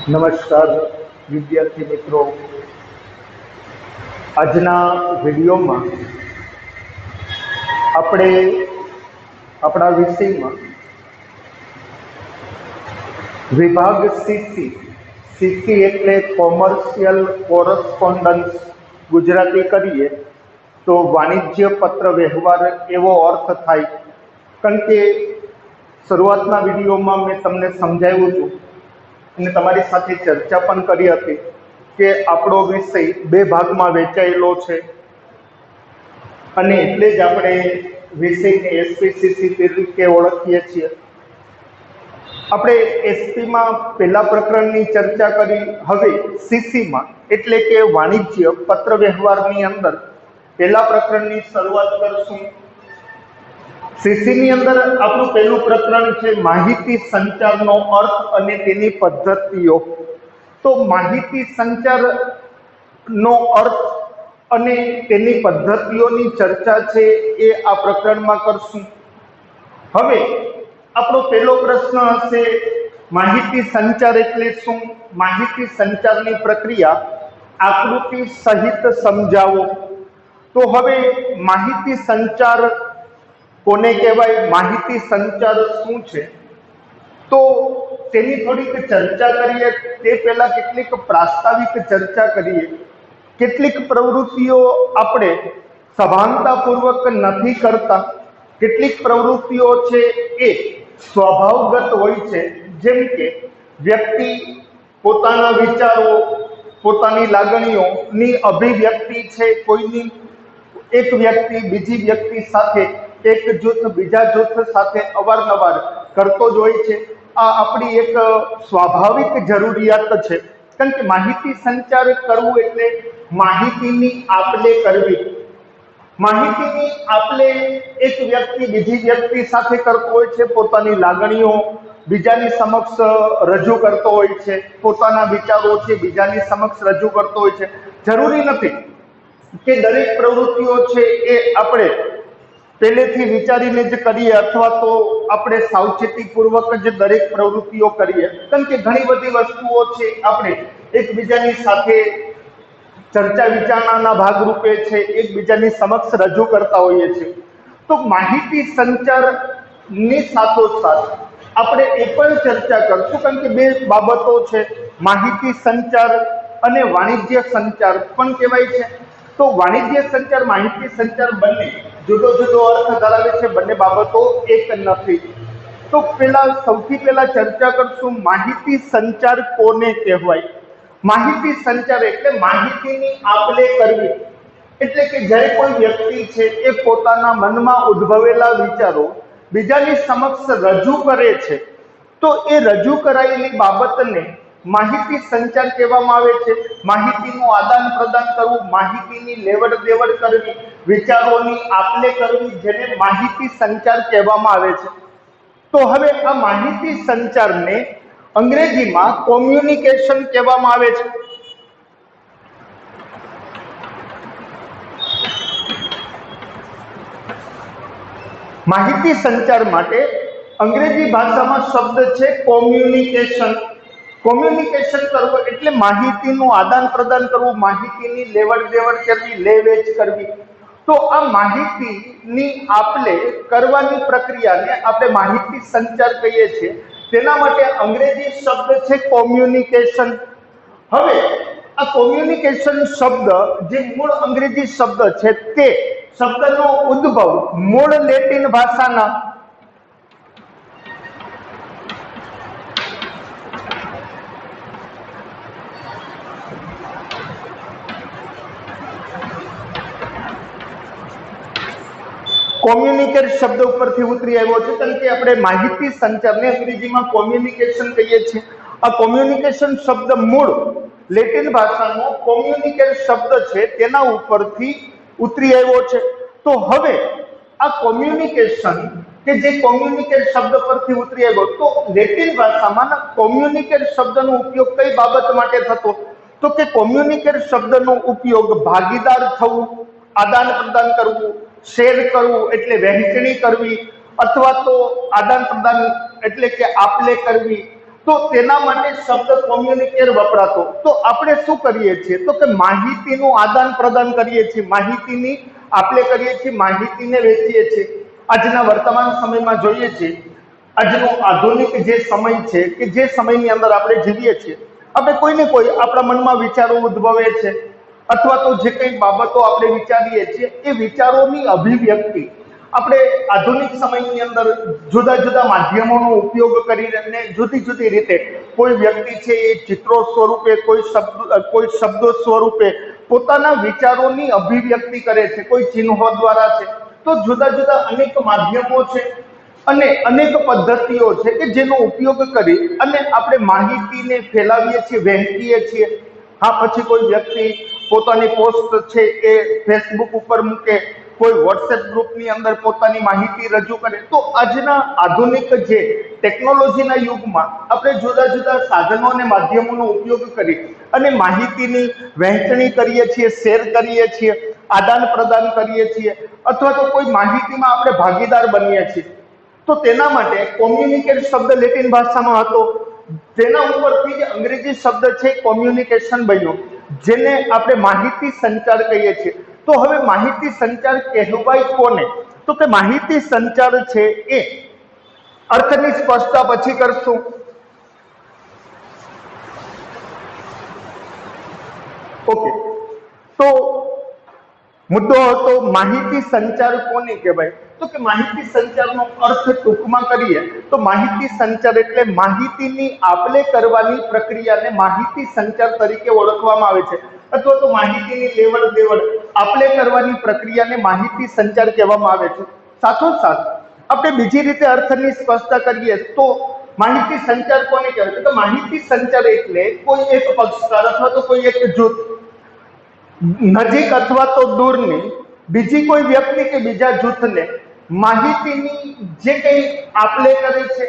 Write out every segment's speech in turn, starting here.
નમસ્કાર વિદ્યાર્થી મિત્રો, આજના વિડીયોમાં આપણે આપણા વિષયમાં વિભાગ સીસી એટલે કોમર્શિયલ કોરસ્પોન્ડન્સ ગુજરાતી કરીએ તો વાણિજ્ય પત્ર વ્યવહાર એવો અર્થ થાય। કારણ કે શરૂઆતના વિડીયોમાં મેં તમને સમજાવ્યું હતું અને તમારી સાથે ચર્ચા પણ કરી હતી કે આપણો વિષય બે ભાગમાં વહેંચાયેલો છે અને એટલે જ આપણે વિષયને એસપીસીસી તરીકે ઓળખીએ છીએ। આપણે એસપીમાં પહેલા પ્રકરણની ચર્ચા કરી, હવે સીસીમાં એટલે કે વાણિજ્ય પત્ર વ્યવહારની અંદર પહેલા પ્રકરણની શરૂઆત કરશું। સીસીની અંદર આપણું પહેલું પ્રકરણ છે માહિતી સંચારનો અર્થ અને તેની પદ્ધતિઓ। તો માહિતી સંચારનો અર્થ અને તેની પદ્ધતિઓની ચર્ચા છે એ આ પ્રકરણમાં કરશું। હવે આપણો પહેલો પ્રશ્ન હશે માહિતી સંચાર એટલે શું? માહિતી સંચારની પ્રક્રિયા આકૃતિ સહિત સમજાવો। તો હવે માહિતી સંચાર કોને કહેવાય, માહિતી સંચાર શું છે, તો તેની થોડીક ચર્ચા કરીએ તે પહેલા કેટલીક પ્રાસ્તાવિક ચર્ચા કરીએ। કેટલીક પ્રવૃત્તિઓ આપણે સભાનતાપૂર્વક નથી કરતા, કેટલીક પ્રવૃત્તિઓ છે એ સ્વભાવગત હોય છે। જેમ કે વ્યક્તિ પોતાના વિચારો, પોતાની લાગણીઓની અભિવ્યક્તિ છે કોઈની એક વ્યક્તિ બીજી વ્યક્તિ સાથે, એક જૂથ બીજા જૂથ સાથે અવારનવાર કરતો જ હોય છે। આ આપણી એક સ્વાભાવિક જરૂરિયાત છે। કારણ કે માહિતી સંચાર કરવું એટલે માહિતીની આપ-લે કરવી। માહિતીની આપ-લે એક વ્યક્તિ બીજી વ્યક્તિ સાથે કરતો હોય છે, પોતાની લાગણીઓ બીજાની સમક્ષ રજૂ કરતો હોય છે, પોતાના વિચારો છે બીજાની સમક્ષ રજૂ કરતો હોય છે। જરૂરી નથી કે દરેક પ્રવૃત્તિઓ છે એ આપણે પહેલેથી વિચારીને જ કરીએ અથવા તો આપણે સાવચેતીપૂર્વક જ દરેક પ્રવૃત્તિઓ કરીએ। કારણ કે ઘણી બધી વસ્તુઓ છે આપણે એકબીજાની સાથે ચર્ચા વિચારણાના ભાગરૂપે છે એકબીજાની સમક્ષ રજૂ કરતા હોઈએ છીએ। તો માહિતી સંચારની સાથોસાથ આપણે એ પણ ચર્ચા કરશું, કારણ કે બે બાબતો છે, માહિતી સંચાર અને વાણિજ્ય સંચાર પણ કહેવાય છે। તો વાણિજ્ય સંચાર માહિતી સંચાર બંને જુદો જુદો અર્થ ધરાવે છે, બંને બાબતો એક નથી। તો સૌથી પહેલા ચર્ચા કરશું માહિતી સંચાર કોને કહેવાય। માહિતી સંચાર એટલે માહિતીની આપ-લે કરવી। એટલે કે જ્યારે કોઈ વ્યક્તિ છે એ પોતાના મનમાં ઉદ્ભવેલા વિચારો બીજાની સમક્ષ રજૂ કરે છે તો એ રજૂ કરાયેલી બાબતને માહિતી સંચાર કહેવામાં આવે છે। માહિતીનું આદાન પ્રદાન કરવું, માહિતીની લેવડ દેવડ કરવી, વિચારોની આપ-લે કરવી, જેને માહિતી સંચાર કહેવામાં આવે છે। તો હવે આ માહિતી સંચારને અંગ્રેજીમાં કોમ્યુનિકેશન કહેવામાં આવે છે। માહિતી સંચાર માટે અંગ્રેજી ભાષામાં શબ્દ છે કોમ્યુનિકેશન। કોમ્યુનિકેશન કરવું એટલે માહિતીનું આદાન પ્રદાન કરવું, માહિતીની લેવડ દેવડ કરવી, લે વેચ કરવી। તો આ માહિતીની આપ-લે કરવાની પ્રક્રિયાને આપણે માહિતી સંચાર કહીએ છીએ। તેના માટે અંગ્રેજી શબ્દ છે કોમ્યુનિકેશન। હવે આ કોમ્યુનિકેશન શબ્દ જે મૂળ અંગ્રેજી શબ્દ છે તે શબ્દનો ઉદ્ભવ મૂળ લેટિન ભાષાના કોમ્યુનિકેટ શબ્દ ઉપરથી ઉતરી આવ્યો છે। કારણ કે આપણે માહિતી સંચારને અંગ્રેજીમાં કોમ્યુનિકેશન કહીએ છીએ। આ કોમ્યુનિકેશન શબ્દ મૂળ લેટિન ભાષાનો કોમ્યુનિકેટ શબ્દ છે તેના ઉપરથી ઉતરી આવ્યો છે। તો હવે આ કોમ્યુનિકેશન કે જે કોમ્યુનિકેટ શબ્દ પરથી ઉતરી આવ્યો, તો લેટિન ભાષામાં કોમ્યુનિકેટ શબ્દનો ઉપયોગ કઈ બાબત માટે થતો? તો કે કોમ્યુનિકેટ શબ્દનો ઉપયોગ ભાગીદાર થવું, આદાન પ્રદાન કરવું, શેર કરવું એટલે વહેંચણી કરવી, અથવા તો આદાન પ્રદાન એટલે કે આપ-લે કરવી, તો તેના માટે શબ્દ કોમ્યુનિકેર વપરાતો. તો આપણે શું કરીએ છીએ તો કે માહિતીનું આદાન પ્રદાન કરીએ છીએ, માહિતીની આપણે કરીએ છીએ, માહિતીને વેચીએ છીએ. આજના વર્તમાન સમયમાં જોઈએ છીએ, આજનો આધુનિક જે સમય છે કે જે સમયની અંદર આપણે જીવીએ છીએ, આપણે કોઈને કોઈ આપણા મનમાં વિચારો ઉદ્ભવે છે અથવા તો જે કંઈ બાબતો આપણે વિચારીએ છીએ એ વિચારોની અભિવ્યક્તિ આપણે આધુનિક સમયની અંદર જુદા જુદા માધ્યમોનો ઉપયોગ કરીને જુદી જુદી રીતે કોઈ વ્યક્તિ છે એ ચિત્રો સ્વરૂપે, કોઈ શબ્દો સ્વરૂપે પોતાના વિચારોની અભિવ્યક્તિ કરે છે, કોઈ ચિહ્નો દ્વારા છે. તો જુદા જુદા અનેક માધ્યમો છે અને અનેક પદ્ધતિઓ છે કે જેનો ઉપયોગ કરી અને આપણે માહિતીને ફેલાવીએ છીએ, વહેંચીએ છીએ. હા, પછી કોઈ વ્યક્તિ પોતાની પોસ્ટ છે એ ફેસબુક ઉપર મૂકે, કોઈ વોટ્સએપ ગ્રુપની અંદર પોતાની માહિતી રજૂ કરે. તો આજના આધુનિક જે ટેકનોલોજીના યુગમાં આપણે જુદા જુદા સાધનો અને માધ્યમોનો ઉપયોગ કરી અને માહિતીની વહેંચણી કરીએ છીએ, શેર કરીએ છીએ, આદાન પ્રદાન કરીએ છીએ અથવા તો કોઈ માહિતીમાં આપણે ભાગીદાર બનીએ છીએ. તો તેના માટે કોમ્યુનિકેટ શબ્દ લેટિન ભાષામાં હતો, તેના ઉપરથી જે અંગ્રેજી શબ્દ છે કોમ્યુનિકેશન બન્યો, જેને આપણે માહિતી સંચાર કહીએ છીએ. તો હવે માહિતી સંચાર કહેવાય કોને? તો કે માહિતી સંચાર છે એ અર્થની સ્પષ્ટતા પછી કરશું. ઓકે, તો મુદ્દો હતો માહિતી સંચાર કોને કહેવાય? તો કે માહિતી સંચારનો અર્થ ટૂંકમાં કરીએ તો માહિતી સંચાર એટલે માહિતીની આપલે કરવાની પ્રક્રિયાને માહિતી સંચાર તરીકે ઓળખવામાં આવે છે, અથવા તો માહિતીની લેવડ દેવડ આપલે કરવાની પ્રક્રિયાને માહિતી સંચાર કહેવામાં આવે છે. સાથોસાથ આપણે બીજી રીતે અર્થની સ્પષ્ટતા કરીએ તો માહિતી સંચાર કોને કહેવાય? તો માહિતી સંચાર એટલે કોઈ એક પક્ષકાર અથવા તો કોઈ એક જૂથ નજીક અથવા તો દૂરની બીજી કોઈ વ્યક્તિ કે બીજા જૂથને માહિતીની જે કંઈ આપલે કરે છે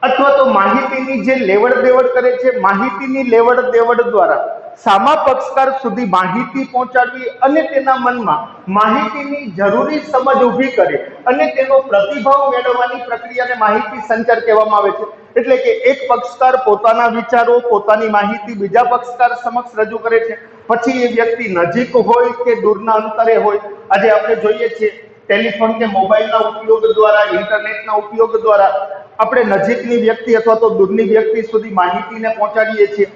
અથવા તો માહિતીની જે લેવડ દેવડ કરે છે, માહિતીની લેવડ દેવડ દ્વારા સામા પક્ષકાર સુધી માહિતી પહોંચાડવી અને તેના મનમાં માહિતીની જરૂરી સમજ ઊભી કરી અને તેનો પ્રતિભાવ મેળવવાની પ્રક્રિયાને માહિતી સંચાર કહેવામાં આવે છે. એટલે કે એક પક્ષકાર પોતાના વિચારો, પોતાની માહિતી બીજા પક્ષકાર સમક્ષ રજૂ કરે છે. પછી એ વ્યક્તિ નજીક હોય કે દૂરના અંતરે હોય, આજે આપણે જોઈએ છીએ ટેલિફોન કે મોબાઈલના ઉપયોગ દ્વારા, ઇન્ટરનેટના ઉપયોગ દ્વારા આપણે નજીકની વ્યક્તિ અથવા તો દૂરની વ્યક્તિ સુધી માહિતીને પહોંચાડીએ છીએ.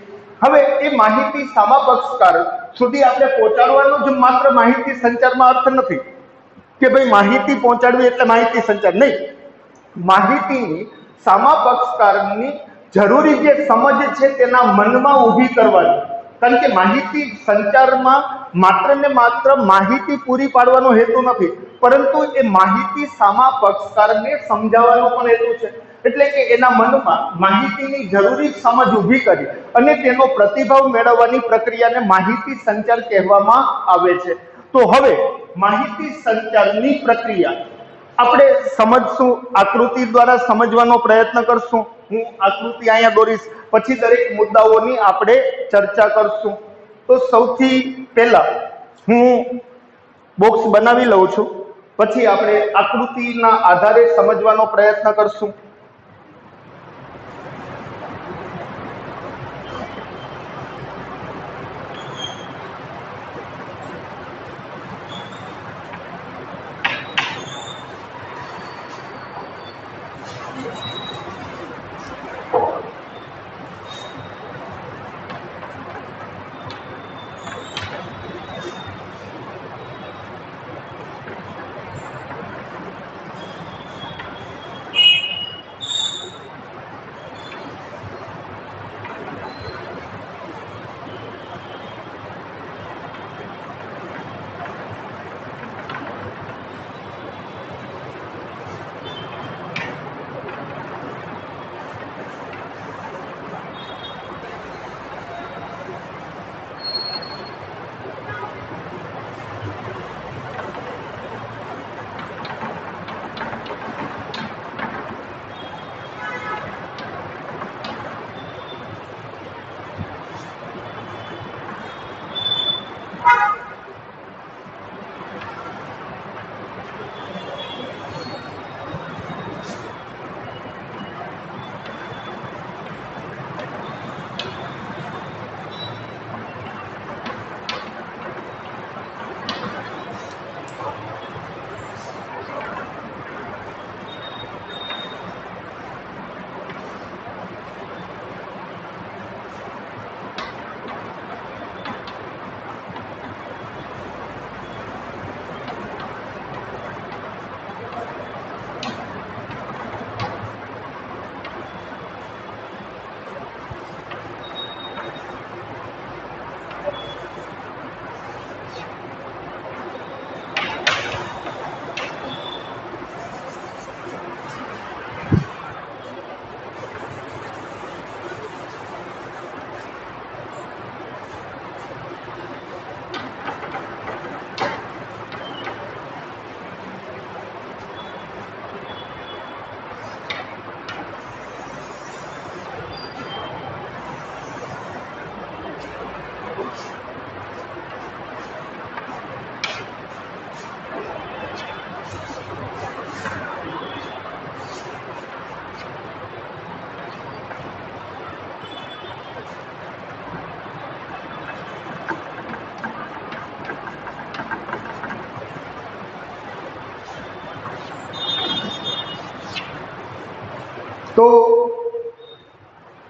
હવે એ માહિતી સામા પક્ષકાર સુધી આપણે પહોંચાડવાનો જ માત્ર માહિતી સંચારમાં અર્થ નથી કે ભાઈ માહિતી પહોંચાડવી એટલે માહિતી સંચાર નહીં. માહિતીની સામા પક્ષકારની જરૂરી જે સમજ છે તેના મનમાં ઊભી કરવાની. કારણ કે માહિતી સંચારમાં માત્ર ને માત્ર માહિતી પૂરી પાડવાનો હેતુ નથી, પરંતુ એ માહિતી સામા પક્ષકારને સમજાવવાનો પણ હેતુ છે. એટલે કે એના મનમાં માહિતીની જરૂરી સમજ ઊભી કરી અને તેનો પ્રતિભાવ મેળવવાની પ્રક્રિયાને માહિતી સંચાર કહેવામાં આવે છે. તો હવે માહિતી સંચારની પ્રક્રિયા આપણે સમજશું, આકૃતિ દ્વારા સમજવાનો પ્રયત્ન કરશું. હું આકૃતિ અહીંયા દોરીશ, પછી દરેક મુદ્દાઓની આપણે ચર્ચા કરશું. તો સૌથી પહેલા હું બોક્સ બનાવી લઉં છું, પછી આપણે આકૃતિના આધારે સમજવાનો પ્રયત્ન કરશું.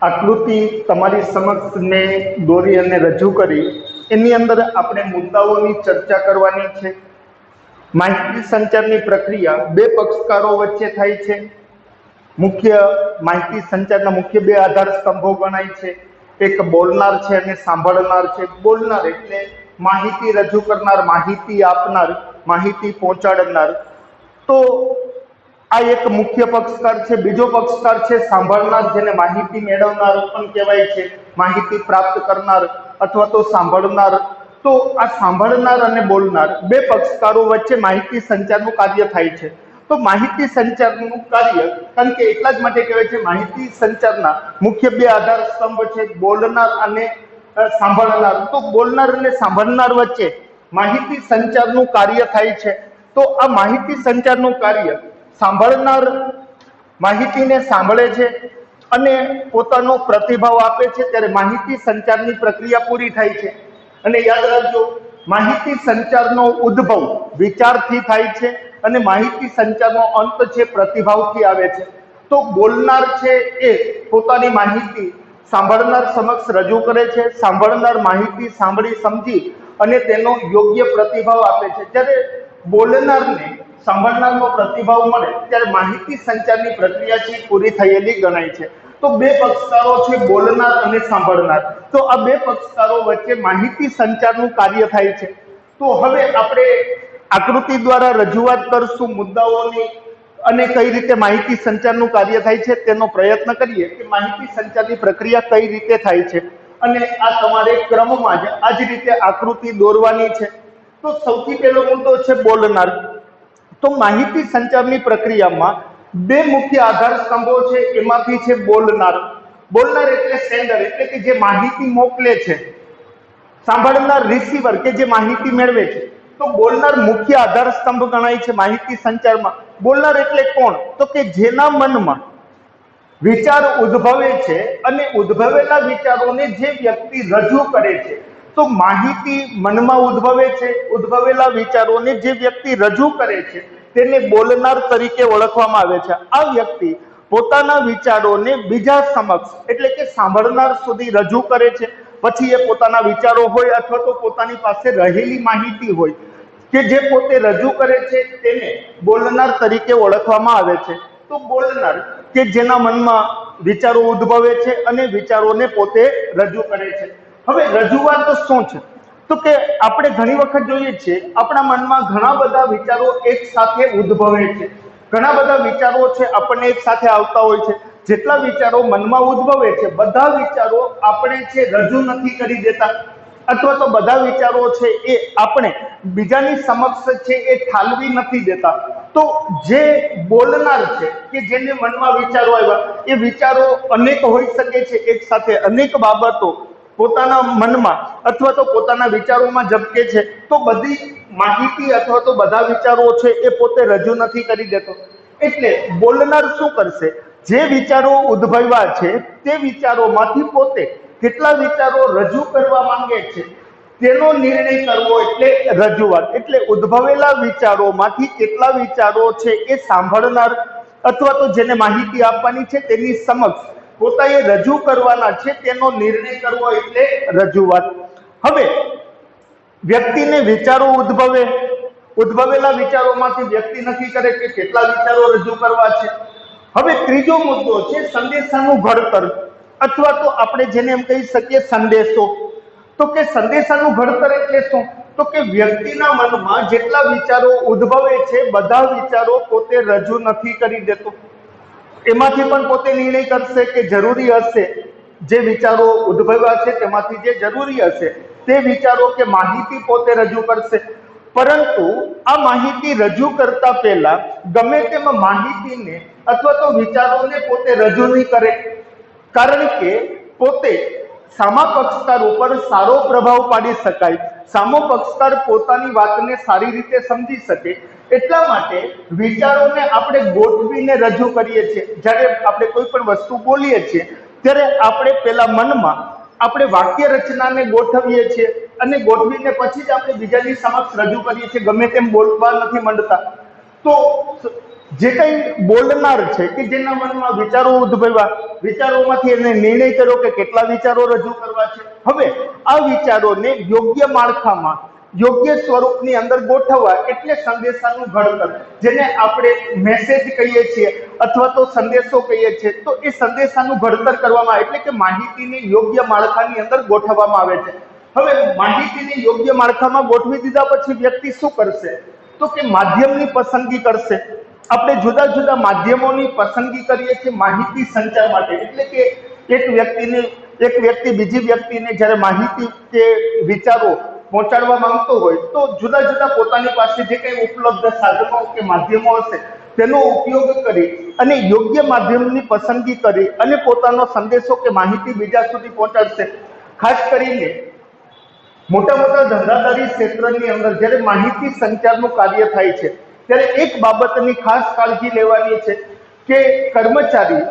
આકૃતિ તમારી સમક્ષ મેં દોરી અને રજૂ કરી, એની અંદર આપણે મુદ્દાઓની ચર્ચા કરવાની છે. માહિતી સંચારની પ્રક્રિયા બે પક્ષકારો વચ્ચે થાય છે. માહિતી સંચારના મુખ્ય બે આધાર સ્તંભો ગણાય છે. એક બોલનાર છે અને સાંભળનાર છે. બોલનાર એટલે માહિતી રજૂ કરનાર, માહિતી આપનાર, માહિતી પહોંચાડનાર. તો આ એક મુખ્ય પક્ષકાર છે. બીજો પક્ષકાર છે સાંભળનાર, જેને માહિતી મેળવનાર પણ કહેવાય છે, માહિતી પ્રાપ્ત કરનાર અથવા તો સાંભળનાર. તો આ સાંભળનાર અને બોલનાર બે પક્ષકારો વચ્ચે માહિતી સંચારનું કાર્ય થાય છે. તો માહિતી સંચારનું કાર્ય, કારણ કે એટલા જ માટે કહેવાય છે માહિતી સંચારના મુખ્ય બે આધાર સ્તંભ છે, બોલનાર અને સાંભળનાર. તો બોલનાર અને સાંભળનાર વચ્ચે માહિતી સંચારનું કાર્ય થાય છે. તો આ માહિતી સંચારનું કાર્ય, સાંભળનાર માહિતીને સાંભળે છે અને પોતાનો પ્રતિભાવ આપે છે, ત્યારે માહિતી સંચારની પ્રક્રિયા પૂરી થાય છે. અને યાદ રાખજો, માહિતી સંચારનો ઉદ્ભવ વિચારથી થાય છે અને માહિતી સંચારનો અંત છે પ્રતિભાવથી આવે છે. તો બોલનાર છે એ પોતાની માહિતી સાંભળનાર સમક્ષ રજૂ કરે છે. સાંભળનાર માહિતી સાંભળી સમજી અને તેનો યોગ્ય પ્રતિભાવ આપે છે. જ્યારે બોલનારને સાંભળનારનો પ્રતિભાવ મળે ત્યારે માહિતી સંચારની પ્રક્રિયા છે પૂરી થયેલી ગણાય છે. તો બે પક્ષકારો છે, બોલનાર અને સાંભળનાર. તો આ બે પક્ષકારો વચ્ચે માહિતી સંચારનું કાર્ય થાય છે. તો હવે આપણે આકૃતિ દ્વારા રજૂઆત કરશું મુદ્દાઓની અને કઈ રીતે માહિતી સંચારનું કાર્ય થાય છે તેનો પ્રયત્ન કરીએ કે માહિતી સંચારની પ્રક્રિયા કઈ રીતે થાય છે. અને આ તમારે ક્રમમાં જ આ જ રીતે આકૃતિ દોરવાની છે. તો સૌથી પહેલો મુદ્દો છે બોલનાર. તો માહિતી સંચારની પ્રક્રિયામાં બે મુખ્ય આધાર સ્તંભો છે, એમાંથી છે બોલનાર. બોલનાર એટલે સેન્ડર, એટલે કે જે માહિતી મોકલે છે. સાંભળનાર રિસીવર, કે જે માહિતી મેળવે છે. તો બોલનાર મુખ્ય આધાર સ્તંભ ગણાય છે માહિતી સંચારમાં. બોલનાર એટલે કોણ? તો કે જેના મનમાં વિચાર ઉદ્ભવે છે અને ઉદ્ભવેલા વિચારોને જે વ્યક્તિ રજૂ કરે છે. તો માહિતી મનમાં ઉદ્ભવે છે, ઉદ્ભવેલા વિચારોને જે વ્યક્તિ રજૂ કરે છે તેને બોલનાર તરીકે ઓળખવામાં આવે છે. આ વ્યક્તિ પોતાના વિચારોને બીજા સમક્ષ, એટલે કે સાંભળનાર સુધી રજૂ કરે છે. પછી એ પોતાના વિચારો હોય અથવા તો પોતાની પાસે રહેલી માહિતી હોય કે જે પોતે રજૂ કરે છે તેને બોલનાર તરીકે ઓળખવામાં આવે છે. તો બોલનાર કે જેના મનમાં વિચારો ઉદ્ભવે છે અને વિચારોને પોતે રજૂ કરે છે. હવે રજૂઆત શું છે? તો કે આપણે ઘણી વખત જોઈએ છીએ આપણા મનમાં ઘણા બધા વિચારો એક સાથે ઉદ્ભવે છે. ઘણા બધા વિચારો છે આપણને એક સાથે આવતા હોય છે. જેટલા વિચારો મનમાં ઉદ્ભવે છે બધા વિચારો આપણે છે રજૂ નથી કરી દેતા, અથવા તો બધા વિચારો છે એ આપણે બીજાની સમક્ષ છે એ ઠાલવી નથી દેતા. તો જે બોલનાર છે કે જેને મનમાં વિચારો આવ્યા, એ વિચારો અનેક હોઈ શકે છે. એક સાથે અનેક બાબતો પોતાના મનમાં અથવા તો પોતાના વિચારોમાં ઝબકે છે. તો બધી માહિતી અથવા તો બધા વિચારો છે એ પોતે રજૂ નથી કરી દેતો. એટલે બોલનાર શું કરશે? જે વિચારો ઉદ્ભવ્યા છે તે વિચારોમાંથી પોતે કેટલા વિચારો રજૂ કરવા માંગે છે તેનો નિર્ણય કરવો એટલે રજૂઆત. એટલે ઉદ્ભવેલા વિચારોમાંથી કેટલા વિચારો છે એ સાંભળનાર અથવા તો જેને માહિતી આપવાની છે તેની સમક્ષ પોતાએ રજૂ કરવાના છે તેનો નિર્ણય કરવો એટલે રજૂઆત. હવે વ્યક્તિને વિચારો ઉદ્ભવેલા વિચારોમાંથી વ્યક્તિ નક્કી કરે કે કેટલા વિચારો રજૂ કરવા છે. હવે ત્રીજો મુદ્દો છે સંદેશાનું ઘડતર, અથવા તો આપણે જેને એમ કહી શકીએ સંદેશો. તો કે સંદેશાનું ઘડતર એટલે શું? તો કે વ્યક્તિના મનમાં જેટલા વિચારો ઉદ્ભવે છે બધા વિચારો પોતે રજૂ નથી કરી દેતો. એમાંથી પણ પોતે નિર્ણય કરશે કે જરૂરી હશે જે વિચારો ઉદ્ભવ્યા છે તેમાંથી જે જરૂરી હશે તે વિચારો કે માહિતી પોતે રજૂ કરશે. પરંતુ આ માહિતી રજૂ કરતા પહેલા ગમે તેમ માહિતીને અથવા તો વિચારોને પોતે રજૂ નહીં કરે, કારણ કે પોતે સામા પક્ષકાર ઉપર સારો પ્રભાવ પાડી શકાય, સામો પક્ષકાર પોતાની વાતને સારી રીતે સમજી શકે. એટલા માટે વિચારોને આપણે ગોઠવીને રજૂ કરીએ છીએ. જ્યારે આપણે કોઈ પણ વસ્તુ બોલીએ છીએ ત્યારે આપણે પેલા મનમાં આપણે વાક્ય રચનાને ગોઠવીએ છીએ અને ગોઠવીને પછી જ આપણે બીજાની સમક્ષ રજૂ કરીએ છીએ. ગમે તેમ બોલવા નથી માંડતા. તો જે કંઈ બોલનાર છે કે જેના મનમાં વિચારો ઉદ્ભવ્યા, વિચારોમાંથી એને નિર્ણય કર્યો કે કેટલા વિચારો રજૂ કરવા છે. હવે આ વિચારોને યોગ્ય માળખામાં, યોગ્ય સ્વરૂપની અંદર ગોઠવવા એટલે સંદેશાનું ઘડતર, જેને આપણે મેસેજ કહીએ છીએ અથવા તો સંદેશો કહીએ છીએ. તો એ સંદેશાનું ઘડતર કરવામાં આવે એટલે કે માહિતીને યોગ્ય માળખાની અંદર ગોઠવવામાં આવે છે. હવે માહિતીને યોગ્ય માળખામાં ગોઠવી દીધા પછી વ્યક્તિ શું કરશે? તો કે માધ્યમની પસંદગી કરશે. આપણે જુદા જુદા માધ્યમોની પસંદગી કરીએ છીએ માહિતી સંચાર માટે. એટલે કે એક વ્યક્તિ બીજી વ્યક્તિને જ્યારે માહિતી કે વિચારો પહોંચાડવા માંગતો હોય તો જુદા જુદા પોતાની પાસે જે કંઈ ઉપલબ્ધ સાધનો કે માધ્યમો હશે તેનો ઉપયોગ કરી અને યોગ્ય માધ્યમની પસંદગી કરી અને પોતાનો સંદેશો કે માહિતી બીજા સુધી પહોંચાડશે. ખાસ કરીને મોટા મોટા ધંધાદારી ક્ષેત્રની અંદર જ્યારે માહિતી સંચારનું કાર્ય થાય છે ત્યારે એક બાબતની ખાસ કાળજી લેવાની છે કે કર્મચારી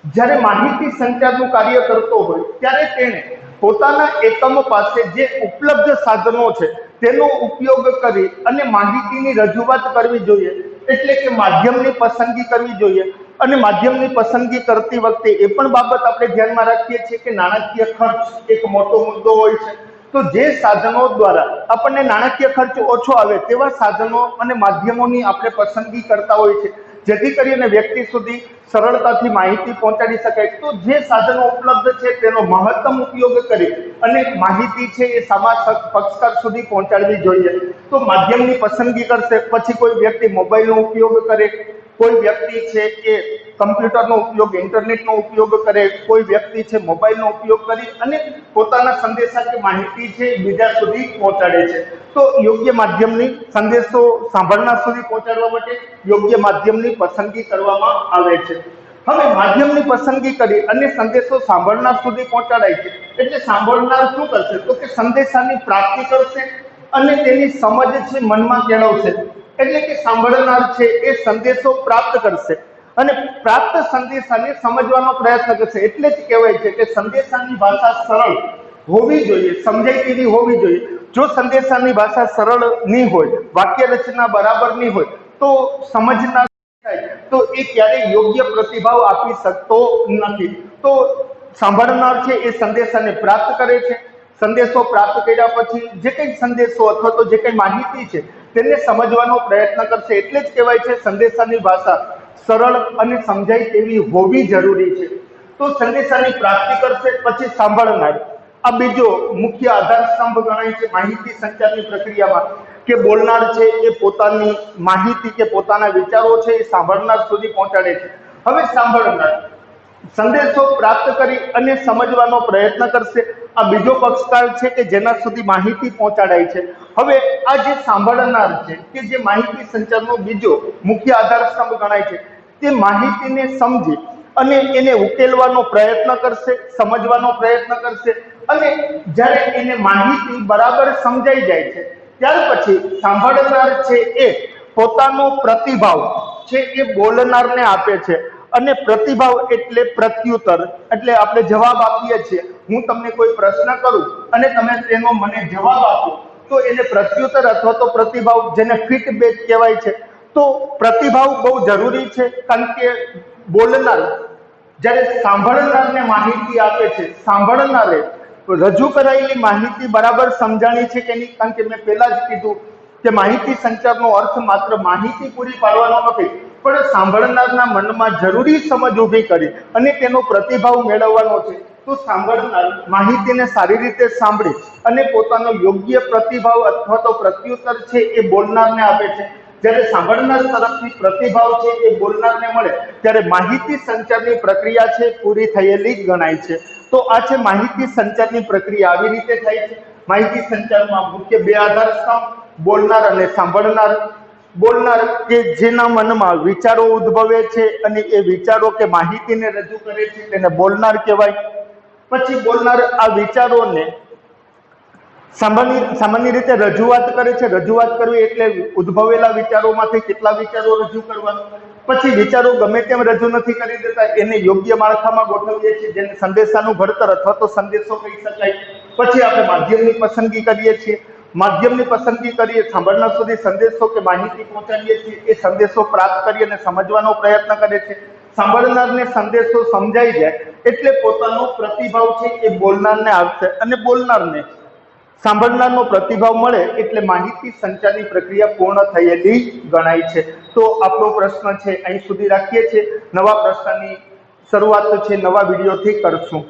જ્યારે માહિતી સંચારનું કાર્ય કરતો હોય ત્યારે તેણે પોતાના એકમ પાસે જે ઉપલબ્ધ સાધનો છે તેનો ઉપયોગ કરી અને માહિતીની રજૂઆત કરવી જોઈએ. એટલે કે માધ્યમની પસંદગી કરવી જોઈએ. અને માધ્યમની પસંદગી કરતી વખતે એ પણ બાબત આપણે ધ્યાનમાં રાખીએ છીએ કે નાણાકીય ખર્ચ એક મોટો મુદ્દો હોય છે. તો જે સાધનો દ્વારા આપણને નાણાકીય ખર્ચ ઓછો આવે તેવા સાધનો અને માધ્યમોની આપણે પસંદગી કરતા હોય છે, જેથી કરીને વ્યક્તિ સુધી સરળતાથી માહિતી પહોંચાડી શકાય. તો જે સાધનો ઉપલબ્ધ છે તેનો મહત્તમ ઉપયોગ કરી અને માહિતી છે એ સમાજ પક્ષકાર સુધી પહોંચાડવી જોઈએ. તો માધ્યમની પસંદગી કરશે. પછી કોઈ વ્યક્તિ મોબાઈલનો ઉપયોગ કરે, કોઈ વ્યક્તિ છે એ કમ્પ્યુટરનો ઉપયોગ, ઇન્ટરનેટનો ઉપયોગ કરે, કોઈ વ્યક્તિ છે મોબાઈલનો ઉપયોગ કરી અને પોતાના સંદેશા કે માહિતી છે બીજા સુધી પહોંચાડે છે. તો યોગ્ય માધ્યમની સંદેશો સાંભળનાર સુધી પહોંચાડવા માટે યોગ્ય માધ્યમની પસંદગી કરવામાં આવે છે. હવે માધ્યમની પસંદગી કરી અને સંદેશો સાંભળનાર સુધી પહોંચાડાય છે એટલે સાંભળનાર શું કરશે? તો કે સંદેશાની પ્રાપ્તિ કરશે અને તેની સમજ છે મનમાં કેળવશે. એટલે કે સાંભળનાર છે એ સંદેશો પ્રાપ્ત કરશે અને પ્રાપ્ત સંદેશાને સમજવાનો પ્રયત્ન કરશે. એટલે જ કહેવાય છે કે સંદેશાની ભાષા સરળ હોવી જોઈએ, સમજાય તેવી હોવી જોઈએ. જો સંદેશાની ભાષા સરળ નહીં હોય, વાક્ય રચના બરાબર નહીં હોય તો સમજના તો એ ક્યારેય યોગ્ય પ્રતિભાવ આપી શકતો નથી. તો સાંભળનાર છે એ સંદેશાને પ્રાપ્ત કરે છે. સંદેશો પ્રાપ્ત કર્યા પછી જે કંઈ સંદેશો અથવા તો જે કંઈ માહિતી છે તેને સમજવાનો પ્રયત્ન કરશે. એટલે જ કહેવાય છે સંદેશાની ભાષા સરળ અને સમજાય તેવી હોવી જરૂરી છે. તો સંદેશાની પ્રાપ્તિ કરશે. પછી સાંભળનાર, આ બીજો મુખ્ય આધાર સ્તંભ ગણાય છે માહિતી સંચારની પ્રક્રિયામાં, કે બોલનાર છે એ પોતાની માહિતી કે પોતાના વિચારો છે એ સાંભળનાર સુધી પહોંચાડે છે. હવે સાંભળનાર સંદેશો પ્રાપ્ત કરી અને સમજવાનો પ્રયત્ન કરશે. આ બીજો પક્ષકાર છે કે જેના સુધી માહિતી પહોંચાડાય છે. હવે આ જે સાંભળનાર છે કે જે માહિતી સંચારનો બીજો મુખ્ય આધાર સ્તંભ ગણાય છે, તે માહિતીને સમજી અને એને ઉકેલવાનો પ્રયત્ન કરશે, સમજવાનો પ્રયત્ન કરશે. અને જ્યારે એને માહિતી બરાબર સમજાઈ જાય છે ત્યાર પછી સાંભળનાર છે એ પોતાનો પ્રતિભાવ છે એ બોલનારને આપે છે. અને પ્રતિભાવ એટલે પ્રત્યુત્તર, એટલે આપણે જવાબ આપીએ છીએ. હું તમને કોઈ પ્રશ્ન કરું અને તમે તેનો મને જવાબ આપો તો એને પ્રત્યુત્તર અથવા તો પ્રતિભાવ, જેને ફીડબેક કહેવાય છે. તો પ્રતિભાવ બહુ જરૂરી છે, કારણ કે બોલનાર જ્યારે સાંભળનારને માહિતી આપે છે, સાંભળનારે રજૂ કરાયેલી માહિતી બરાબર સમજાણી છે કે નહીં. કારણ કે મેં પહેલા જ કીધું કે માહિતી સંચારનો અર્થ માત્ર માહિતી પૂરી પાડવાનો નથી, પણ સાંભળનારના મનમાં જરૂરી સમજ ઊભી કરી અને તેનો પ્રતિભાવ મેળવવાનો છે. તો સાંભળનાર માહિતીને સારી રીતે સાંભળી અને પોતાનો યોગ્ય પ્રતિભાવ અથવા તો પ્રત્યુત્તર છે એ બોલનારને આપે છે. જ્યારે સાંભળનાર તરફથી પ્રતિભાવ છે એ બોલનારને મળે ત્યારે માહિતી સંચારની પ્રક્રિયા છે પૂરી થયેલી ગણાય છે. તો આ છે માહિતી સંચારની પ્રક્રિયા. આવી રીતે થાય છે. માહિતી સંચારમાં મુખ્ય બે આધાર સ્તંભ, બોલનાર અને સાંભળનાર. બોલનાર કે જેના મનમાં વિચારો ઉદ્ભવે છે અને એ વિચારો કે માહિતીને રજૂ કરે છે તેને બોલનાર કહેવાય. પછી બોલનાર આ વિચારોને સામાન્ય રીતે રજૂઆત કરે છે. રજૂઆત કરવી એટલે ઉદ્ભવેલા વિચારોમાંથી કેટલા વિચારો રજૂ કરવા. પછી વિચારો ગમે તેમ રજૂ નથી કરી દેતા, એને યોગ્ય માળખામાં ગોઠવીએ છીએ, જેને સંદેશાનું ઘડતર અથવા તો સંદેશો કહી શકાય. પછી આપણે માધ્યમની પસંદગી કરીએ છીએ. માધ્યમની પસંદગી કરીએ, સાંભળનાર સુધી સંદેશો કે માહિતી પહોંચાડીએ છીએ, એ સંદેશો પ્રાપ્ત કરી અને સમજવાનો પ્રયત્ન કરે છે. સાંભળનારને સંદેશો સમજાઈ જાય એટલે પોતાનો પ્રતિભાવ છે એ બોલનારને આવશે અને બોલનારને સાંભળનારનો પ્રતિભાવ મળે એટલે માહિતી સંચારની પ્રક્રિયા પૂર્ણ થયેલી ગણાય છે. તો આપણો પ્રશ્ન છે અહીં સુધી રાખીએ છીએ. નવા પ્રશ્નની શરૂઆત છે નવા વિડીયોથી કરશું.